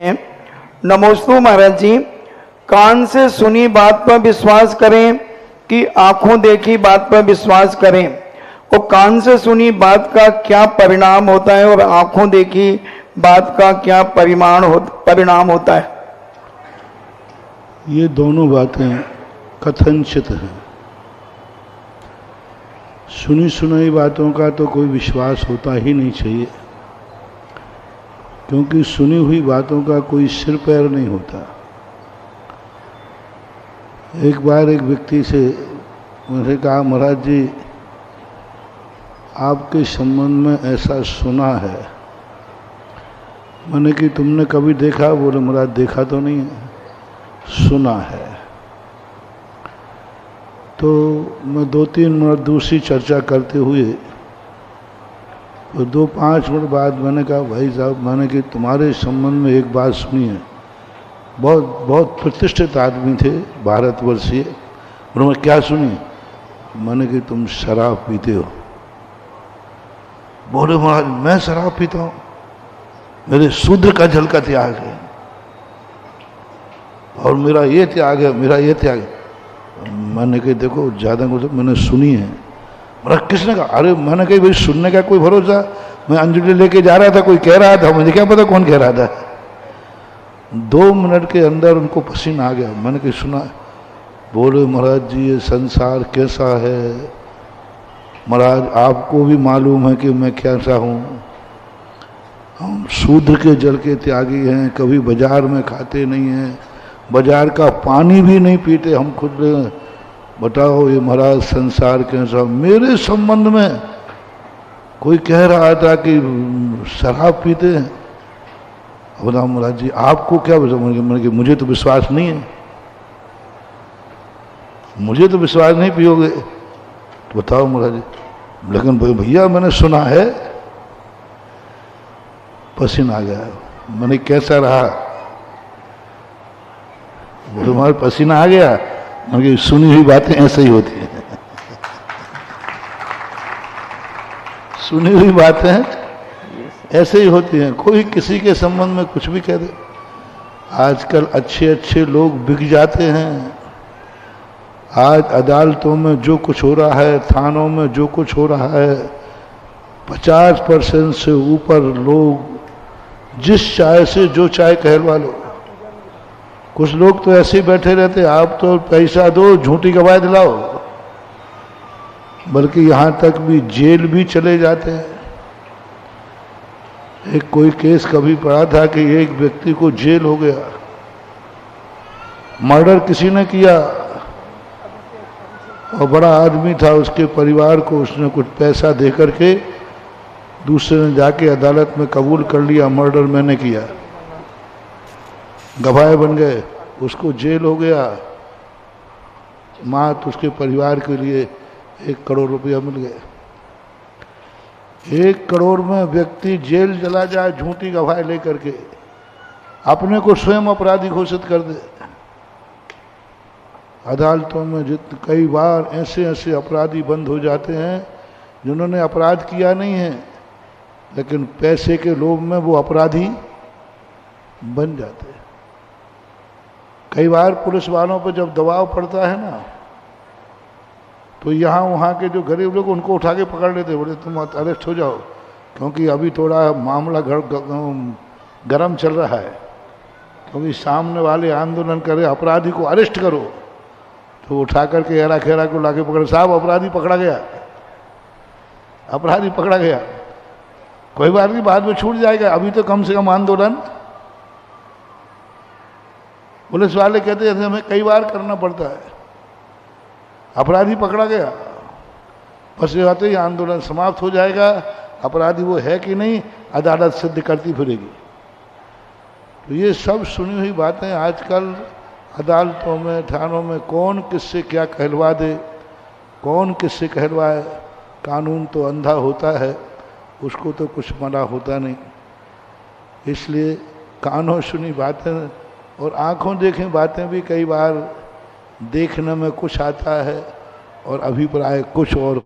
नमोस्तु महाराज जी। कान से सुनी बात पर विश्वास करें कि आंखों देखी बात पर विश्वास करें, और कान से सुनी बात का क्या परिणाम होता है और आंखों देखी बात का क्या परिणाम होता है? ये दोनों बातें कथनचित हैं। सुनी सुनाई बातों का तो कोई विश्वास होता ही नहीं चाहिए, क्योंकि सुनी हुई बातों का कोई सिर पैर नहीं होता। एक बार एक व्यक्ति से मुझे कहा, महाराज जी आपके संबंध में ऐसा सुना है। मैंने कि तुमने कभी देखा? बोले महाराज देखा तो नहीं है, सुना है। तो मैं 2-3 मिनट दूसरी चर्चा करते हुए तो 2-5 मिनट बाद मैंने कहा, भाई साहब मैंने कि तुम्हारे संबंध में एक बात सुनी है। बहुत बहुत प्रतिष्ठित आदमी थे, भारतवर्षीय। उन्होंने क्या सुनी? मैंने कि तुम शराब पीते हो। बोले महाराज मैं शराब पीता हूँ? मेरे शूद्र का जल का त्याग है और मेरा ये त्याग है, मेरा ये त्याग है। मैंने कहा देखो ज़्यादा कुछ मैंने सुनी है। महाराज किसने कहा? अरे मैंने कहा भाई सुनने का कोई भरोसा? मैं अंजलि लेके जा रहा था, कोई कह रहा था, मुझे क्या पता कौन कह रहा था। 2 मिनट के अंदर उनको पसीना आ गया। मैंने कहा सुना? बोले महाराज जी ये संसार कैसा है, महाराज आपको भी मालूम है कि मैं कैसा हूँ। हम शूद्र के जल के त्यागी हैं, कभी बाजार में खाते नहीं हैं, बाजार का पानी भी नहीं पीते हम खुद। बताओ ये महाराज संसार कैसा। मेरे संबंध में कोई कह रहा था कि शराब पीते हैं। बताओ महाराज जी आपको क्या बताओ? मैंने कि मुझे तो विश्वास नहीं है, मुझे तो विश्वास नहीं पियोगे तो बताओ महाराज जी। लेकिन भैया मैंने सुना है। पसीना आ गया। मैंने कैसा रहा? वो तुम्हारे पसीना आ गया। मैंने सुनी हुई बातें ऐसे ही होती हैं। सुनी हुई बातें ऐसे ही होती हैं। कोई किसी के संबंध में कुछ भी कह दे। आजकल अच्छे अच्छे लोग बिक जाते हैं। आज अदालतों में जो कुछ हो रहा है, थानों में जो कुछ हो रहा है, 50% से ऊपर लोग जिस चाय से जो चाय कहलवा लो। कुछ लोग तो ऐसे ही बैठे रहते, आप तो पैसा दो झूठी गवाह दिलाओ, बल्कि यहाँ तक भी जेल भी चले जाते हैं। एक कोई केस कभी पड़ा था कि एक व्यक्ति को जेल हो गया, मर्डर किसी ने किया और बड़ा आदमी था, उसके परिवार को उसने कुछ पैसा दे करके दूसरे ने जाके अदालत में कबूल कर लिया मर्डर मैंने किया, गवाह बन गए, उसको जेल हो गया। मात उसके परिवार के लिए 1 करोड़ रुपया मिल गया। 1 करोड़ में व्यक्ति जेल चला जाए झूठी गवाह लेकर के, अपने को स्वयं अपराधी घोषित कर दे। अदालतों में कई बार ऐसे ऐसे अपराधी बंद हो जाते हैं जिन्होंने अपराध किया नहीं है, लेकिन पैसे के लोभ में वो अपराधी बन जाते हैं। कई बार पुलिस वालों पर जब दबाव पड़ता है ना, तो यहाँ वहाँ के जो गरीब लोग उनको उठा के पकड़ लेते, बोले तुम अरेस्ट हो जाओ, क्योंकि अभी थोड़ा मामला गरम चल रहा है, क्योंकि सामने वाले आंदोलन करे अपराधी को अरेस्ट करो, तो उठा करके हेरा खेरा को लाके पकड़े, साहब अपराधी पकड़ा गया, अपराधी पकड़ा गया। कोई बात नहीं, बाद में छूट जाएगा, अभी तो कम से कम आंदोलन। पुलिस वाले कहते हैं हमें कई बार करना पड़ता है। अपराधी पकड़ा गया, बस ये आते ही आंदोलन समाप्त हो जाएगा। अपराधी वो है कि नहीं अदालत सिद्ध करती फिरेगी। तो ये सब सुनी हुई बातें आजकल अदालतों में, थानों में कौन किससे क्या कहलवा दे, कौन किससे कहलवाए। कानून तो अंधा होता है, उसको तो कुछ मना होता नहीं। इसलिए कानों सुनी बातें और आंखों देखी बातें भी कई बार देखने में कुछ आता है और अभिप्राय कुछ और।